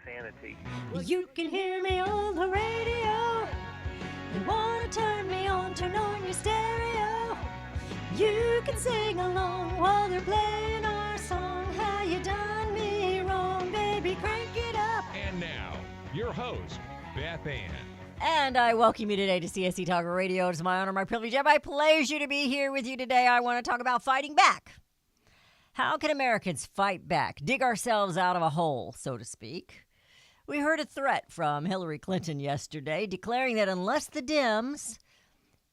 insanity. You can hear me on the radio. You wanna turn me on, turn on your stereo. You can sing along while they're playing our song. How you done me wrong, baby, crank it up. And now, your host, Beth Ann. And I welcome you today to CSC Talk Radio. It's my honor, my privilege, and my pleasure to be here with you today. I want to talk about fighting back. How can Americans fight back, dig ourselves out of a hole, so to speak? We heard a threat from Hillary Clinton yesterday declaring that unless the Dems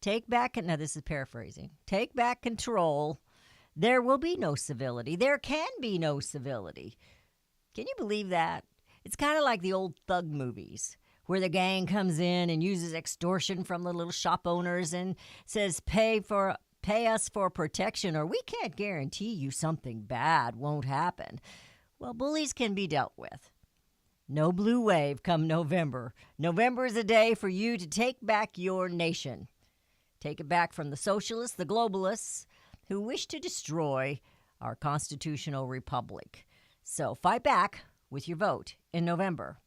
take back, now this is paraphrasing, take back control, there will be no civility. There can be no civility. Can you believe that? It's kind of like the old thug movies where the gang comes in and uses extortion from the little shop owners and says, pay us for protection, or we can't guarantee you something bad won't happen. Well, bullies can be dealt with. No blue wave come November. November is a day for you to take back your nation. Take it back from the socialists, the globalists, who wish to destroy our constitutional republic. So fight back with your vote in November.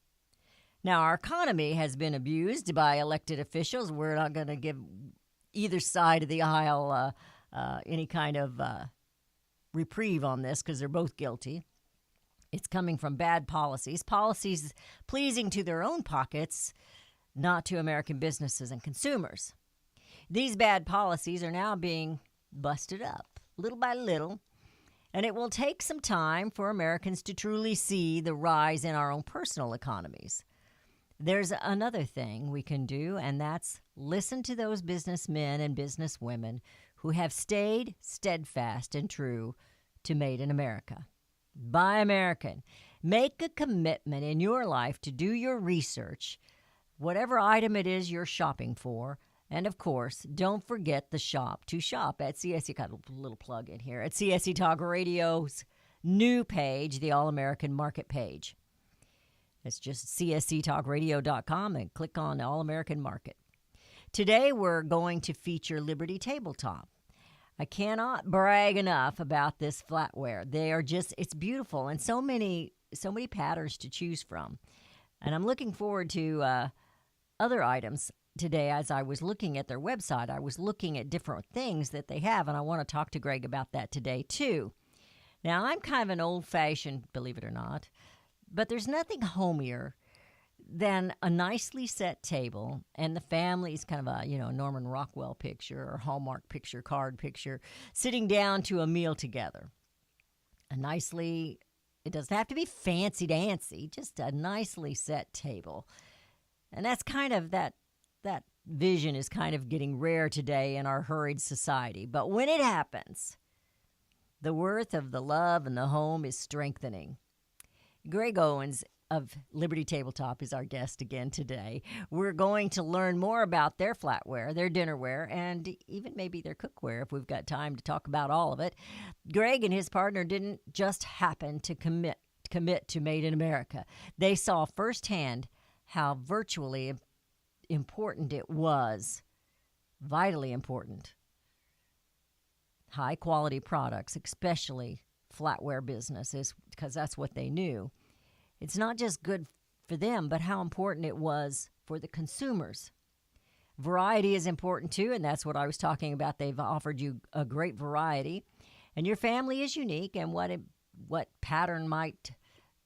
Now, our economy has been abused by elected officials. We're not going to give either side of the aisle any kind of reprieve on this because they're both guilty. It's coming from bad policies pleasing to their own pockets, not to American businesses and consumers. These bad policies are now being busted up little by little, and it will take some time for Americans to truly see the rise in our own personal economies. There's another thing we can do, and that's listen to those businessmen and businesswomen who have stayed steadfast and true to Made in America. Buy American. Make a commitment in your life to do your research, whatever item it is you're shopping for. And, of course, don't forget to shop at CSC. Got a little plug in here. At CSC Talk Radio's new page, the All-American Market page. It's just csctalkradio.com and click on All-American Market. Today, we're going to feature Liberty Tabletop. I cannot brag enough about this flatware. They are just, it's beautiful and so many patterns to choose from. And I'm looking forward to other items today. As I was looking at their website, I was looking at different things that they have, and I want to talk to Greg about that today too. Now, I'm kind of an old-fashioned, believe it or not, but there's nothing homier than a nicely set table and the family's kind of a, Norman Rockwell picture or Hallmark picture, card picture, sitting down to a meal together. It doesn't have to be fancy-dancy, just a nicely set table. And that's kind of, that vision is kind of getting rare today in our hurried society. But when it happens, the worth of the love and the home is strengthening. Greg Owens of Liberty Tabletop is our guest again today. We're going to learn more about their flatware, their dinnerware, and even maybe their cookware if we've got time to talk about all of it. Greg and his partner didn't just happen to commit to Made in America. They saw firsthand how virtually important it was, vitally important. High-quality products, especially flatware businesses, because that's what they knew. It's not just good for them, but how important it was for the consumers. Variety is important too, and that's what I was talking about. They've offered you a great variety, and your family is unique, and what pattern might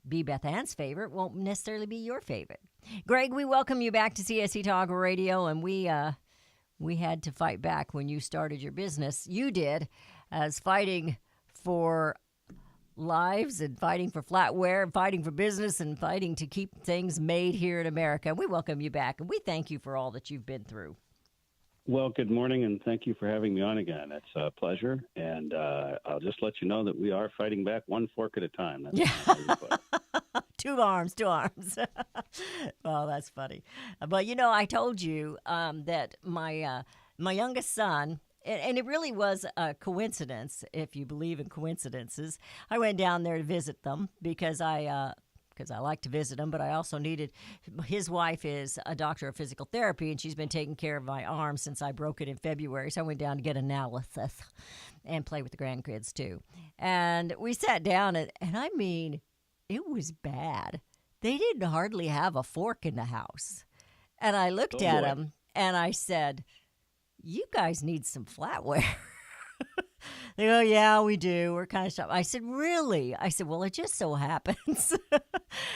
be Beth Ann's favorite won't necessarily be your favorite. Greg, we welcome you back to CSC Talk Radio, and we had to fight back when you started your business. You did, as fighting for lives and fighting for flatware and fighting for business and fighting to keep things made here in America. We welcome you back, and we thank you for all that you've been through. Well, good morning, and thank you for having me on again. It's a pleasure, and I'll just let you know that we are fighting back one fork at a time. That's yeah. Two arms. Well, that's funny. But, I told you that my youngest son, and it really was a coincidence, if you believe in coincidences. I went down there to visit them because I like to visit them, but I also needed, his wife is a doctor of physical therapy, and she's been taking care of my arm since I broke it in February, so I went down to get analysis and play with the grandkids too. And we sat down, and I mean, it was bad. they didn't hardly have a fork in the house. And I looked Oh, at boy. them and I said, you guys need some flatware. They go, yeah, we do. We're kind of shocked. I said, really? I said, well, it just so happens.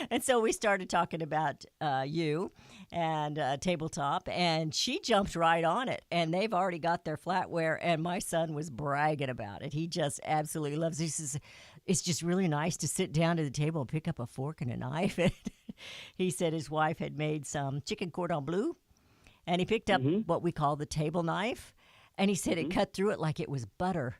And so we started talking about you and Tabletop, and she jumped right on it. And they've already got their flatware, and my son was bragging about it. He just absolutely loves it. He says, it's just really nice to sit down to the table and pick up a fork and a knife. And he said his wife had made some chicken cordon bleu, and he picked up what we call the table knife, and he said it cut through it like it was butter.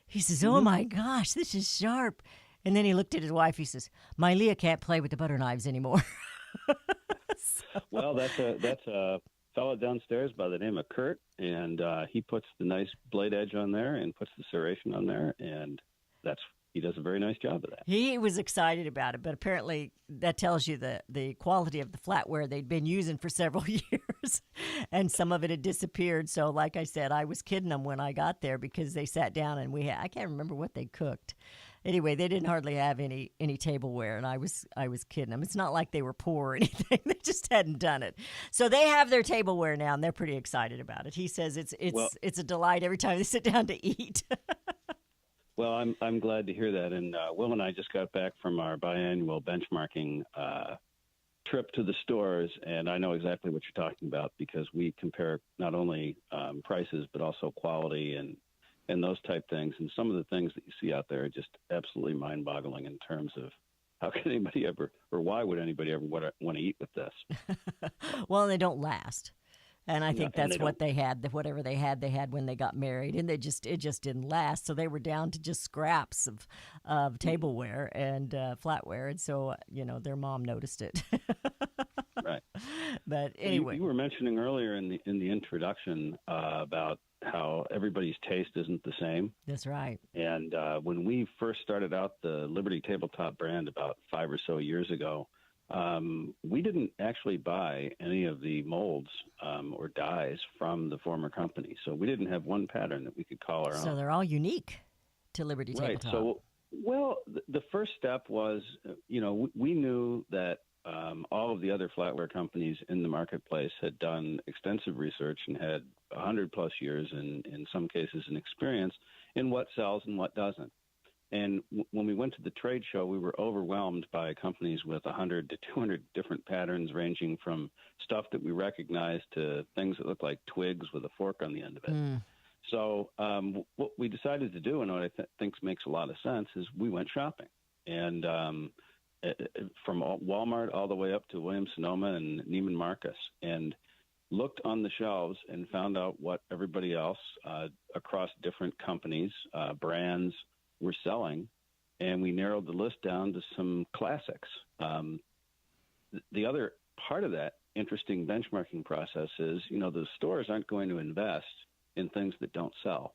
He says, oh, my gosh, this is sharp. And then he looked at his wife. He says, my Leah can't play with the butter knives anymore. Well, that's a fellow downstairs by the name of Kurt, and he puts the nice blade edge on there and puts the serration on there, and he does a very nice job of that. He was excited about it, but apparently that tells you the quality of the flatware they'd been using for several years, and some of it had disappeared. So, like I said, I was kidding them when I got there because they sat down and I can't remember what they cooked. Anyway, they didn't hardly have any tableware, and I was kidding them. It's not like they were poor or anything; they just hadn't done it. So they have their tableware now, and they're pretty excited about it. He says it's a delight every time they sit down to eat. Well, I'm glad to hear that. And Will and I just got back from our biannual benchmarking trip to the stores, and I know exactly what you're talking about because we compare not only prices but also quality and those type things. And some of the things that you see out there are just absolutely mind-boggling in terms of how can anybody ever, or why would anybody ever want to eat with this? Well, they don't last. And I think that's they what they had. Whatever they had when they got married, and it just didn't last. So they were down to just scraps of tableware and flatware, and so their mom noticed it. Right. But anyway, you were mentioning earlier in the introduction about how everybody's taste isn't the same. That's right. And when we first started out the Liberty Tabletop brand about 5 or so years ago, we didn't actually buy any of the molds or dyes from the former company. So we didn't have one pattern that we could call our own. So they're all unique to Liberty Tabletop. Right. So, well, the first step was, we knew that all of the other flatware companies in the marketplace had done extensive research and had 100+ years, in some cases, an experience in what sells and what doesn't. And when we went to the trade show, we were overwhelmed by companies with 100 to 200 different patterns, ranging from stuff that we recognized to things that look like twigs with a fork on the end of it. So what we decided to do, and what I think makes a lot of sense, is we went shopping. And from Walmart all the way up to Williams-Sonoma and Neiman Marcus, and looked on the shelves and found out what everybody else across different companies, brands, were selling, and we narrowed the list down to some classics. The other part of that interesting benchmarking process is, the stores aren't going to invest in things that don't sell.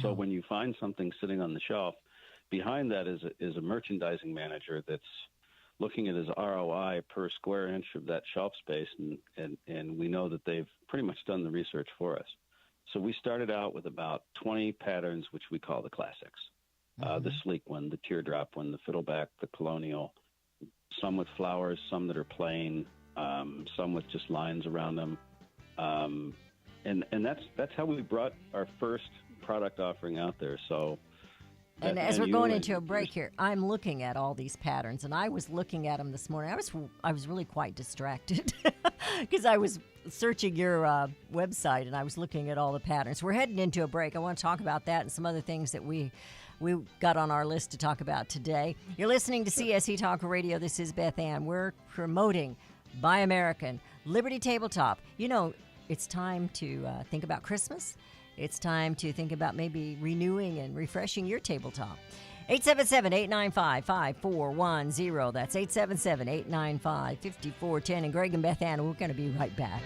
So when you find something sitting on the shelf, behind that is a merchandising manager that's looking at his ROI per square inch of that shelf space, and we know that they've pretty much done the research for us. So we started out with about 20 patterns, which we call the classics. The sleek one, the teardrop one, the fiddleback, the colonial, some with flowers, some that are plain, some with just lines around them. And that's how we brought our first product offering out there. So, and as we're going into a break here, I'm looking at all these patterns, and I was looking at them this morning. I was really quite distracted because I was searching your website, and I was looking at all the patterns. We're heading into a break. I want to talk about that and some other things that we got on our list to talk about today. You're listening to CSE Talk Radio. This is Beth Ann. We're promoting Buy American, Liberty Tabletop. It's time to think about Christmas. It's time to think about maybe renewing and refreshing your tabletop. 877-895-5410. That's 877-895-5410. And Greg and Beth Ann, we're going to be right back.